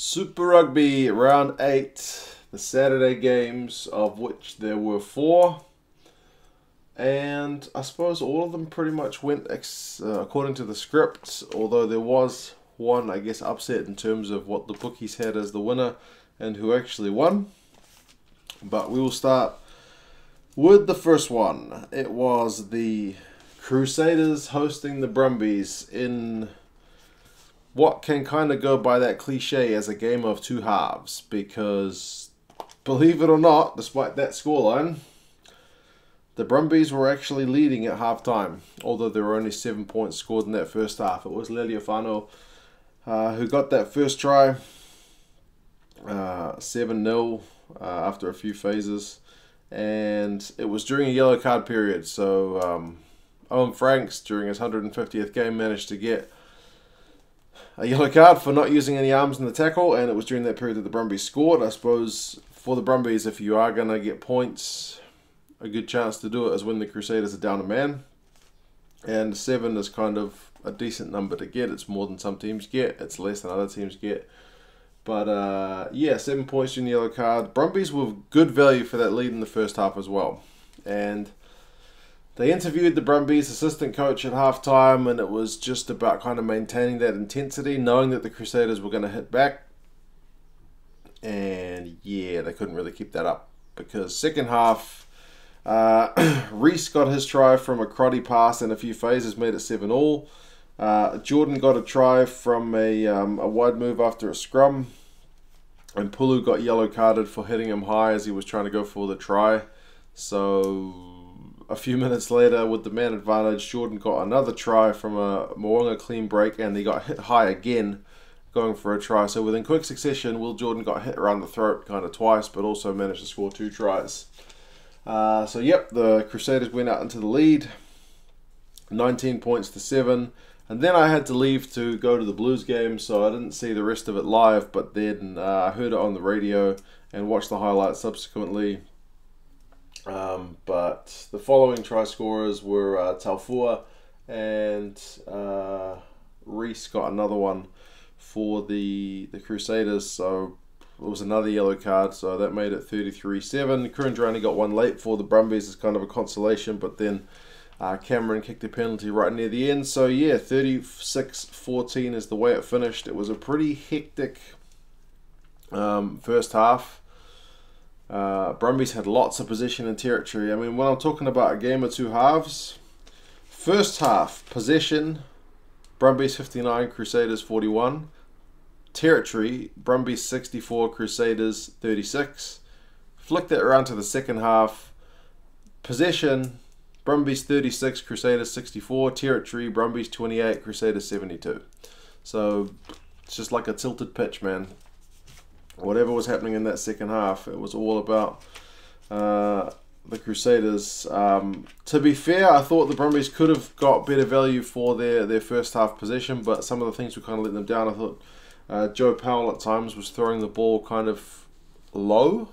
Super Rugby round 8, the Saturday games, of which there were 4. And I suppose all of them pretty much went according to the script, although there was one, I guess, upset in terms of what the bookies had as the winner and who actually won. But we will start with the first one. It was the Crusaders hosting the Brumbies in what can kind of go by that cliche as a game of two halves, because believe it or not, despite that scoreline, the Brumbies were actually leading at half-time, although there were only 7 points scored in that first half. It was Leliofano who got that first try, 7-0 after a few phases, and it was during a yellow card period, so Owen Franks, during his 150th game, managed to get a yellow card for not using any arms in the tackle, and it was during that period that the Brumbies scored. I suppose for the Brumbies, if you are going to get points, a good chance to do it is when the Crusaders are down a man, and 7 is kind of a decent number to get. It's more than some teams get, it's less than other teams get, but yeah, 7 points in the yellow card. Brumbies were good value for that lead in the first half as well, and they interviewed the Brumbies assistant coach at halftime, and it was just about kind of maintaining that intensity, knowing that the Crusaders were going to hit back. And yeah, they couldn't really keep that up, because second half, Reese got his try from a crotty pass and a few phases, made it 7-all. Jordan got a try from a wide move after a scrum, and Pulu got yellow carded for hitting him high as he was trying to go for the try. So a few minutes later, with the man advantage, Jordan got another try from a Moonga clean break, and he got hit high again going for a try. So within quick succession, Will Jordan got hit around the throat kind of twice, but also managed to score 2 tries. So yep, the Crusaders went out into the lead, 19 points to 7. And then I had to leave to go to the Blues game, so I didn't see the rest of it live, but then I heard it on the radio and watched the highlights subsequently. But the following try scorers were Taufua, and Reese got another one for the Crusaders, so it was another yellow card, so that made it 33-7. Kurandrani got one late for the Brumbies as kind of a consolation, but then Cameron kicked a penalty right near the end. So yeah, 36-14 is the way it finished. It was a pretty hectic first half. Brumbies had lots of possession and territory. I mean, when I'm talking about a game of two halves, first half, possession, Brumbies 59, Crusaders 41. Territory, Brumbies 64, Crusaders 36. Flick that around to the second half, possession, Brumbies 36, Crusaders 64. Territory, Brumbies 28, Crusaders 72. So it's just like a tilted pitch, man. Whatever was happening in that second half, it was all about the Crusaders. To be fair, I thought the Brumbies could have got better value for their first half possession, but some of the things were kind of letting them down. I thought Joe Powell at times was throwing the ball kind of low.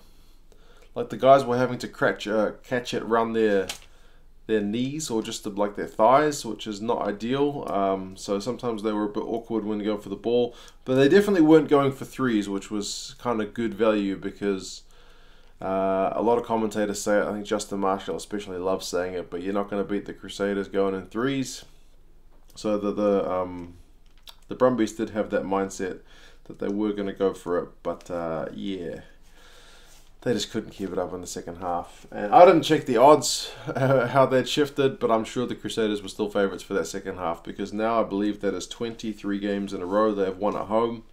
Like the guys were having to catch it around their knees or just like their thighs, which is not ideal. So sometimes they were a bit awkward when going for the ball, but they definitely weren't going for threes, which was kind of good value, because a lot of commentators say it. I think Justin Marshall especially loves saying it, but you're not going to beat the Crusaders going in threes. So the Brumbies did have that mindset that they were going to go for it, but yeah, they just couldn't keep it up in the second half. And I didn't check the odds, how they'd shifted, but I'm sure the Crusaders were still favourites for that second half, because now I believe that is 23 games in a row they have won at home.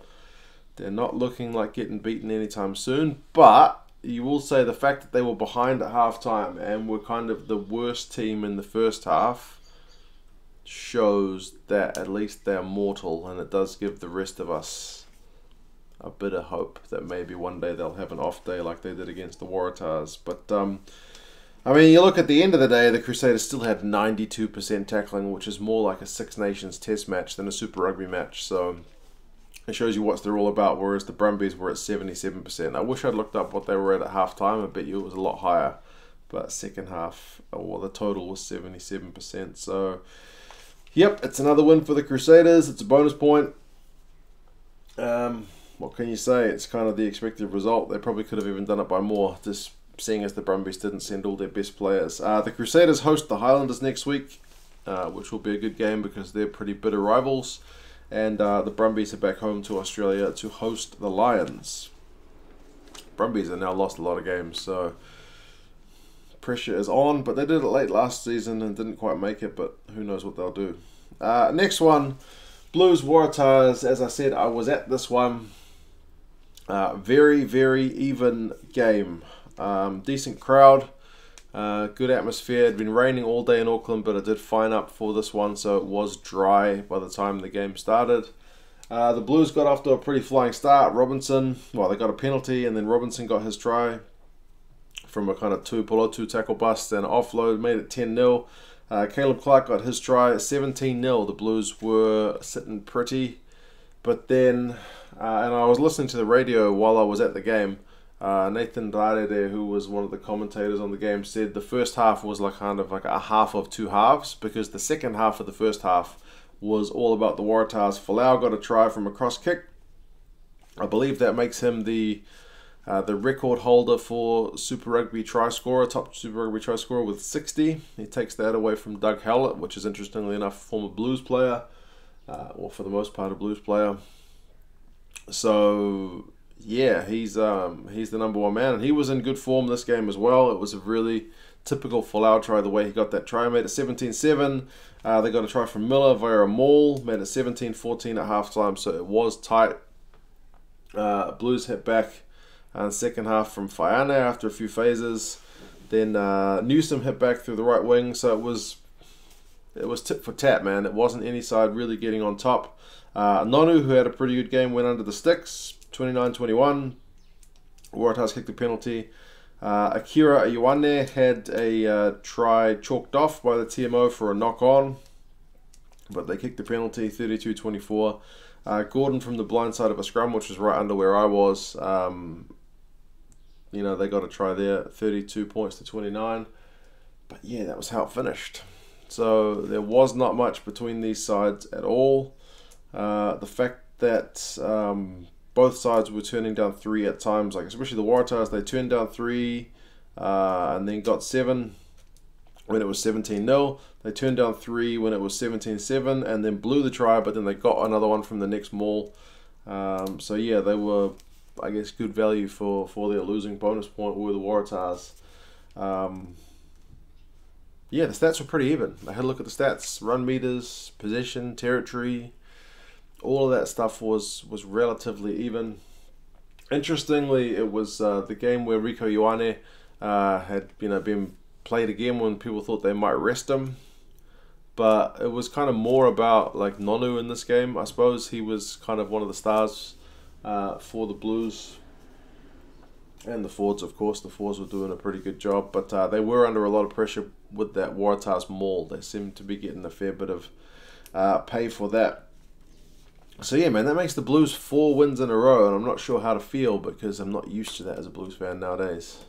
They're not looking like getting beaten anytime soon, but you will say the fact that they were behind at half-time and were kind of the worst team in the first half shows that at least they're mortal, and it does give the rest of us a bit of hope that maybe one day they'll have an off day like they did against the Waratahs. But I mean, you look at the end of the day, the Crusaders still had 92% tackling, which is more like a Six Nations test match than a Super Rugby match, so it shows you what they're all about, whereas the Brumbies were at 77%. I wish I'd looked up what they were at half time. I bet you it was a lot higher, but second half, well, the total was 77%. So yep, it's another win for the Crusaders. It's a bonus point. what can you say? It's kind of the expected result. They probably could have even done it by more, just seeing as the Brumbies didn't send all their best players. The Crusaders host the Highlanders next week, which will be a good game because they're pretty bitter rivals. And the Brumbies are back home to Australia to host the Lions. Brumbies have now lost a lot of games, so pressure is on. But they did it late last season and didn't quite make it, but who knows what they'll do. Next one, Blues Waratahs. As I said, I was at this one. Very, very even game. Decent crowd. Good atmosphere. It had been raining all day in Auckland, but it did fine up for this one, so it was dry by the time the game started. The Blues got off to a pretty flying start. Robinson, well, they got a penalty, and then Robinson got his try from a kind of two tackle bust and offload, made it 10-0. Caleb Clark got his try, 17-0. The Blues were sitting pretty, but then, and I was listening to the radio while I was at the game. Nathan Darede, who was one of the commentators on the game, said the first half was like kind of like a half of two halves, because the second half of the first half was all about the Waratahs. Folau got a try from a cross kick. I believe that makes him the record holder for Super Rugby try scorer, top Super Rugby try scorer with 60. He takes that away from Doug Howlett, which is interestingly enough a former Blues player, or for the most part a Blues player. So yeah, he's the number one man, and he was in good form this game as well. It was a really typical Folau try, the way he got that try. Made it 17-7. They got a try from Miller via a maul, made it 17-14 at halftime, so it was tight. Blues hit back in the second half from Faiane after a few phases. Then Newsom hit back through the right wing, so it was tit for tat, man. It wasn't any side really getting on top. Nonu, who had a pretty good game, went under the sticks, 29-21. Waratahs kicked the penalty. Akira Ioane had a try chalked off by the TMO for a knock-on, but they kicked the penalty, 32-24. Gordon from the blind side of a scrum, which was right under where I was. They got a try there, 32 points to 29. But yeah, that was how it finished. So there was not much between these sides at all. The fact that both sides were turning down 3 at times, like especially the Waratahs, they turned down 3 and then got 7 when it was 17-0. They turned down 3 when it was 17-7 and then blew the try, but then they got another one from the next maul. So yeah, they were, I guess, good value for their losing bonus point were the Waratahs. Yeah, the stats were pretty even. I had a look at the stats, run meters, possession, territory. All of that stuff was relatively even. Interestingly, it was the game where Rieko Ioane had been played again when people thought they might rest him. But it was kind of more about like Nonu in this game. I suppose he was kind of one of the stars for the Blues. And the Fords, of course. The Fords were doing a pretty good job. But they were under a lot of pressure with that Waratahs maul. They seemed to be getting a fair bit of pay for that. So yeah, man, that makes the Blues 4 wins in a row, and I'm not sure how to feel because I'm not used to that as a Blues fan nowadays.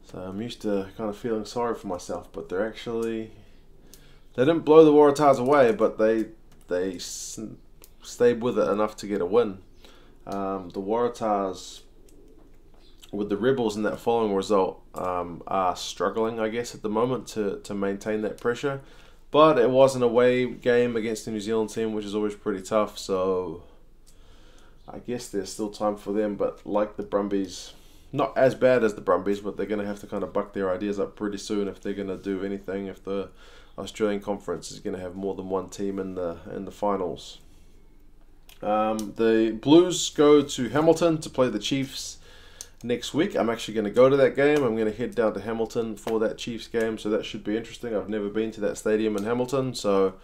So I'm used to kind of feeling sorry for myself, but they didn't blow the Waratahs away, but they stayed with it enough to get a win. The Waratahs, with the Rebels in that following result, are struggling, I guess, at the moment to maintain that pressure. But it was an away game against the New Zealand team, which is always pretty tough. So I guess there's still time for them. But like the Brumbies, not as bad as the Brumbies, but they're going to have to kind of buck their ideas up pretty soon if they're going to do anything. If the Australian Conference is going to have more than one team in the finals. The Blues go to Hamilton to play the Chiefs next week. I'm actually going to go to that game. I'm going to head down to Hamilton for that Chiefs game, so that should be interesting. I've never been to that stadium in Hamilton, so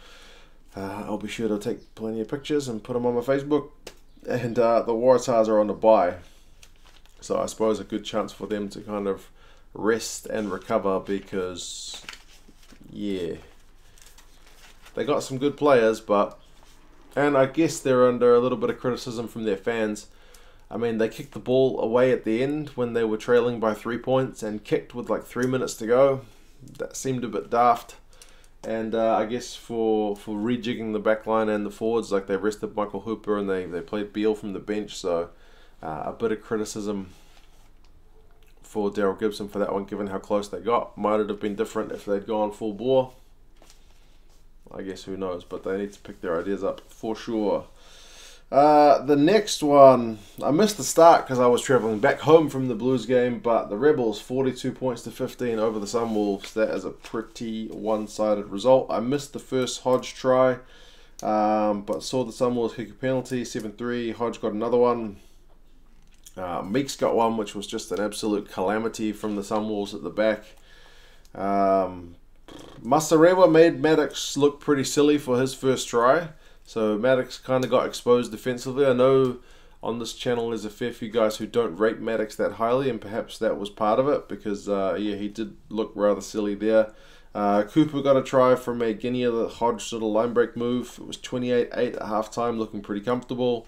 I'll be sure to take plenty of pictures and put them on my Facebook. And the Waratahs are on the bye, so I suppose a good chance for them to kind of rest and recover because, yeah, they got some good players, and I guess they're under a little bit of criticism from their fans. I mean, they kicked the ball away at the end when they were trailing by 3 points and kicked with like 3 minutes to go. That seemed a bit daft. And I guess for rejigging the back line and the forwards, like they rested Michael Hooper and they played Beale from the bench, so a bit of criticism for Daryl Gibson for that one, given how close they got. Might it have been different if they'd gone full bore? I guess who knows, but they need to pick their ideas up for sure. The next one, I missed the start because I was travelling back home from the Blues game, but the Rebels 42 points to 15 over the Sunwolves. That is a pretty one-sided result. I missed the first Hodge try, but saw the Sunwolves kick a penalty, 7-3. Hodge got another one. Meeks got one, which was just an absolute calamity from the Sunwolves at the back. Masarewa made Maddox look pretty silly for his first try. So Maddox kind of got exposed defensively. I know on this channel there's a fair few guys who don't rate Maddox that highly, and perhaps that was part of it because, yeah, he did look rather silly there. Cooper got a try from a Guinea, the Hodge little line break move. It was 28-8 at halftime, looking pretty comfortable.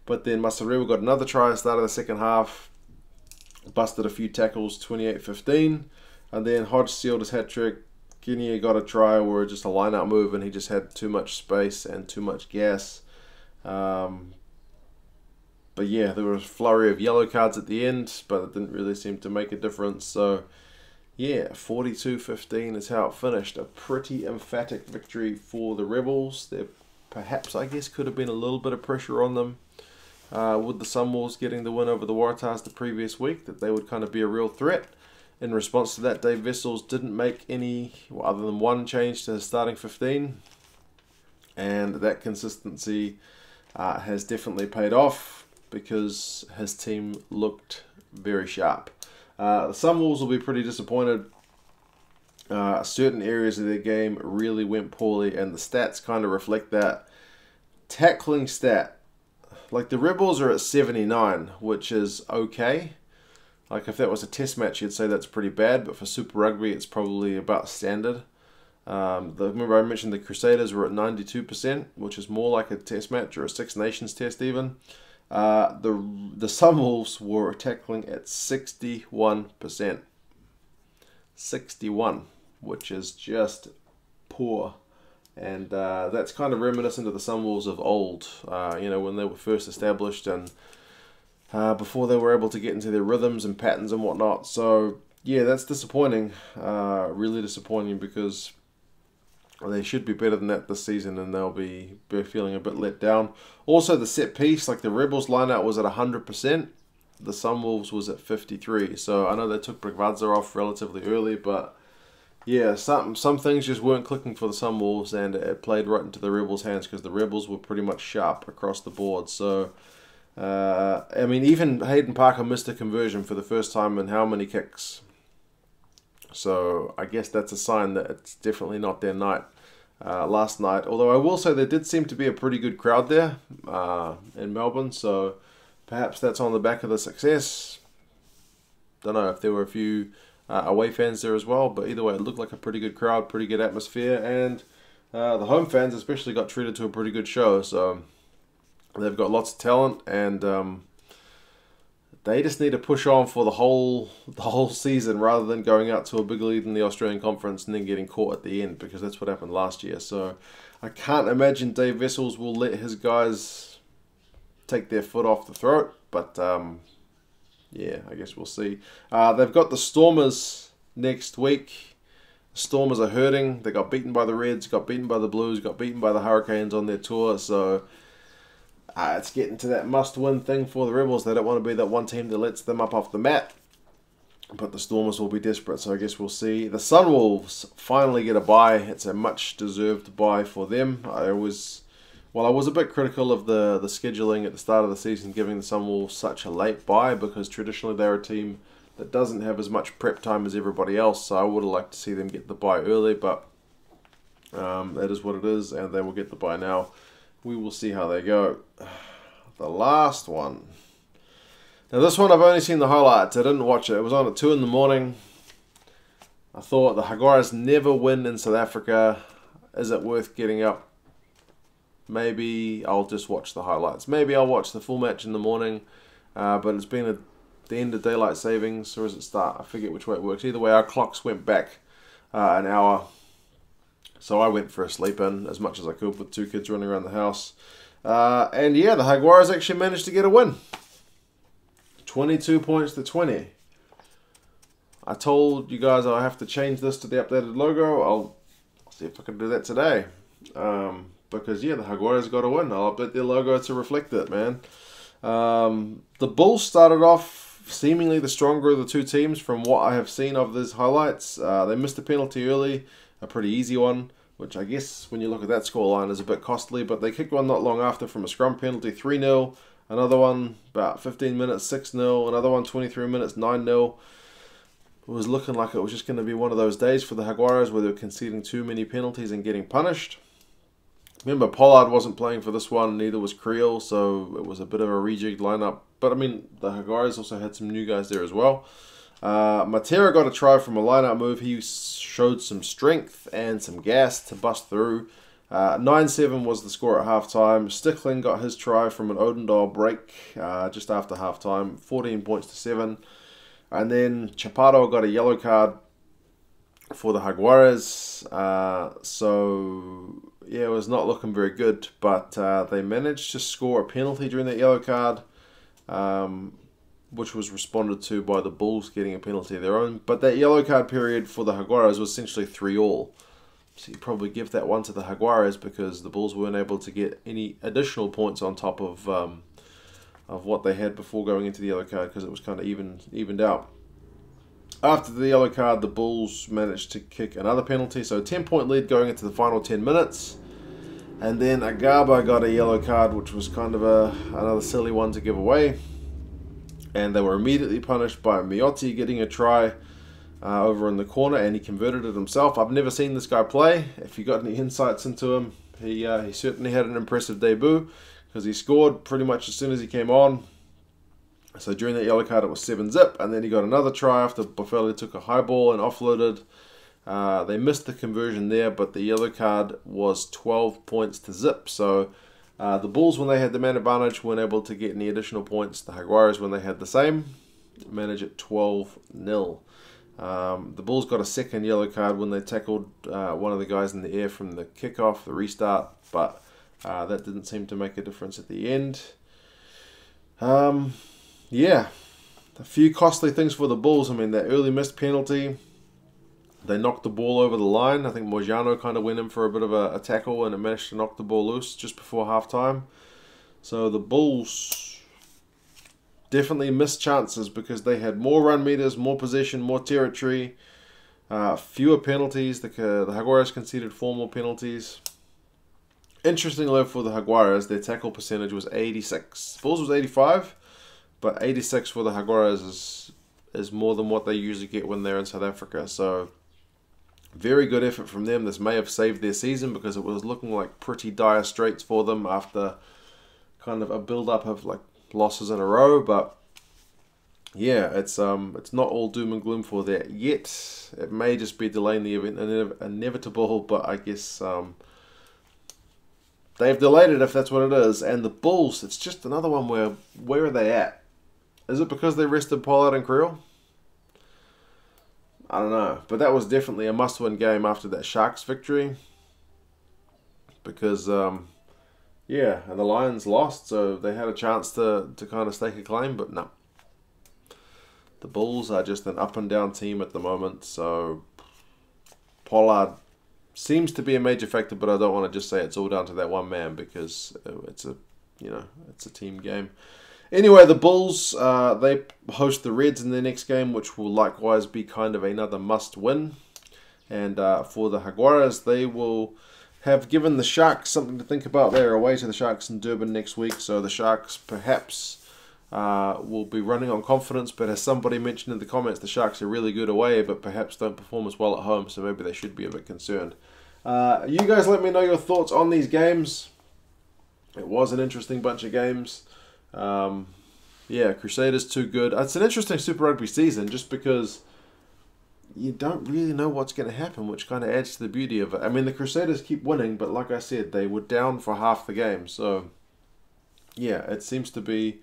But then Masarewa got another try at the start of the second half. Busted a few tackles, 28-15. And then Hodge sealed his hat-trick. Guinea got a try where just a line-out move and he just had too much space and too much gas. But yeah, there was a flurry of yellow cards at the end, but it didn't really seem to make a difference. So yeah, 42-15 is how it finished. A pretty emphatic victory for the Rebels. There perhaps, I guess, could have been a little bit of pressure on them with the Sunwolves getting the win over the Waratahs the previous week, that they would kind of be a real threat. In response to that, Dave Wessels didn't make any, other than one change to his starting 15. And that consistency has definitely paid off because his team looked very sharp. The Sunwolves will be pretty disappointed. Certain areas of their game really went poorly, and the stats kind of reflect that. Tackling stat, like the Rebels are at 79, which is okay. Like if that was a test match, you'd say that's pretty bad, but for Super Rugby, it's probably about standard. Remember I mentioned the Crusaders were at 92%, which is more like a test match or a Six Nations test even. The Sunwolves were tackling at 61%. 61, which is just poor. And that's kind of reminiscent of the Sunwolves of old, you know, when they were first established and before they were able to get into their rhythms and patterns and whatnot. So yeah, that's disappointing, really disappointing, because they should be better than that this season and they'll be feeling a bit let down. Also the set piece, like the Rebels lineout was at 100%, the Sunwolves was at 53. So I know they took Brigvadza off relatively early, but yeah, some things just weren't clicking for the Sunwolves, and it played right into the Rebels' hands because the Rebels were pretty much sharp across the board. So I mean, even Hayden Parker missed a conversion for the first time in how many kicks? So I guess that's a sign that it's definitely not their night last night. Although I will say there did seem to be a pretty good crowd there in Melbourne, so perhaps that's on the back of the success. Don't know if there were a few away fans there as well, but either way, it looked like a pretty good crowd, pretty good atmosphere, and the home fans especially got treated to a pretty good show. So they've got lots of talent, and they just need to push on for the whole season rather than going out to a big lead in the Australian Conference and then getting caught at the end, because that's what happened last year. So I can't imagine Dave Wessels will let his guys take their foot off the throat, but yeah, I guess we'll see. They've got the Stormers next week. Stormers are hurting. They got beaten by the Reds, got beaten by the Blues, got beaten by the Hurricanes on their tour, so it's getting to that must-win thing for the Rebels. They don't want to be that one team that lets them up off the mat. But the Stormers will be desperate, so I guess we'll see. The Sunwolves finally get a bye. It's a much-deserved bye for them. I was a bit critical of the scheduling at the start of the season, giving the Sunwolves such a late bye, because traditionally they're a team that doesn't have as much prep time as everybody else. So I would have liked to see them get the bye early, but that is what it is, and they will get the bye now. We will see how they go. The last one. Now this one I've only seen the highlights. I didn't watch it. It was on at 2 in the morning. I thought the Jaguars never win in South Africa. Is it worth getting up? Maybe I'll just watch the highlights. Maybe I'll watch the full match in the morning. But it's been at the end of daylight savings, or is it start? I forget which way it works. Either way, our clocks went back an hour. So I went for a sleep in as much as I could with 2 kids running around the house. And yeah, the Jaguares actually managed to get a win. 22 points to 20. I told you guys I have to change this to the updated logo. I'll see if I can do that today. Because yeah, the Jaguares got a win. I'll update their logo to reflect it, man. The Bulls started off seemingly the stronger of the 2 teams from what I have seen of these highlights. They missed a penalty early, a pretty easy one, which I guess when you look at that scoreline is a bit costly, but they kicked one not long after from a scrum penalty, 3-0. Another one about 15 minutes, 6-0. Another one, 23 minutes, 9-0. It was looking like it was just going to be one of those days for the Jaguares where they were conceding too many penalties and getting punished. Remember, Pollard wasn't playing for this one, neither was Creel, so it was a bit of a rejigged lineup. But, I mean, the Jaguares also had some new guys there as well. Matera got a try from a lineup move. He showed some strength and some gas to bust through. 9-7 was the score at halftime. Stickling got his try from an Odendahl break just after halftime, 14 points to 7. And then Chaparro got a yellow card for the Jaguares. So, yeah, it was not looking very good. But they managed to score a penalty during that yellow card, which was responded to by the Bulls getting a penalty of their own. But that yellow card period for the Jaguares was essentially 3-all. So you probably give that one to the Jaguares because the Bulls weren't able to get any additional points on top of what they had before going into the yellow card because it was kind of evened out. After the yellow card, the Bulls managed to kick another penalty. So 10-point lead going into the final 10 minutes. And then Agaba got a yellow card, which was kind of another silly one to give away. And they were immediately punished by Miotti getting a try over in the corner, and he converted it himself. I've never seen this guy play. If you got any insights into him, he certainly had an impressive debut because he scored pretty much as soon as he came on. So during that yellow card, it was 7-zip, and then he got another try after Boffelli took a high ball and offloaded. They missed the conversion there, but the yellow card was 12 points to zip. So the Bulls, when they had the man advantage, weren't able to get any additional points. The Jaguares, when they had the same, managed at 12-0. The Bulls got a second yellow card when they tackled one of the guys in the air from the kickoff, the restart, but that didn't seem to make a difference at the end. Yeah, a few costly things for the Bulls. I mean, that early missed penalty, they knocked the ball over the line. I think Mojano kind of went in for a bit of a tackle and it managed to knock the ball loose just before halftime. So the Bulls definitely missed chances because they had more run meters, more possession, more territory, fewer penalties. The Jaguares conceded 4 more penalties. Interestingly for the Jaguares, their tackle percentage was 86. Bulls was 85, but 86 for the Jaguares is more than what they usually get when they're in South Africa. So very good effort from them. This may have saved their season because it was looking like pretty dire straits for them after kind of a build-up of like losses in a row. But yeah, it's not all doom and gloom for that yet. It may just be delaying the event inevitable, but I guess they've delayed it if that's what it is. And the Bulls, it's just another one where are they at? Is it because they rested Pollard and Creel? I don't know. But that was definitely a must-win game after that Sharks victory. Because, yeah, and the Lions lost, so they had a chance to kind of stake a claim, but no. The Bulls are just an up-and-down team at the moment, so Pollard seems to be a major factor, but I don't want to just say it's all down to that one man because it's a team game. Anyway, the Bulls, they host the Reds in their next game, which will likewise be kind of another must-win. And for the Jaguares, they will have given the Sharks something to think about. They're away to the Sharks in Durban next week, so the Sharks perhaps will be running on confidence. But as somebody mentioned in the comments, the Sharks are really good away, but perhaps don't perform as well at home, so maybe they should be a bit concerned. You guys let me know your thoughts on these games. It was an interesting bunch of games. Yeah, Crusaders too good. It's an interesting Super Rugby season just because you don't really know what's going to happen, which kind of adds to the beauty of it. I mean, the Crusaders keep winning, but like I said, they were down for half the game. So, yeah, it seems to be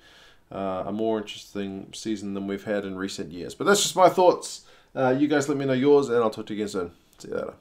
a more interesting season than we've had in recent years. But that's just my thoughts. You guys let me know yours, and I'll talk to you again soon. See you later.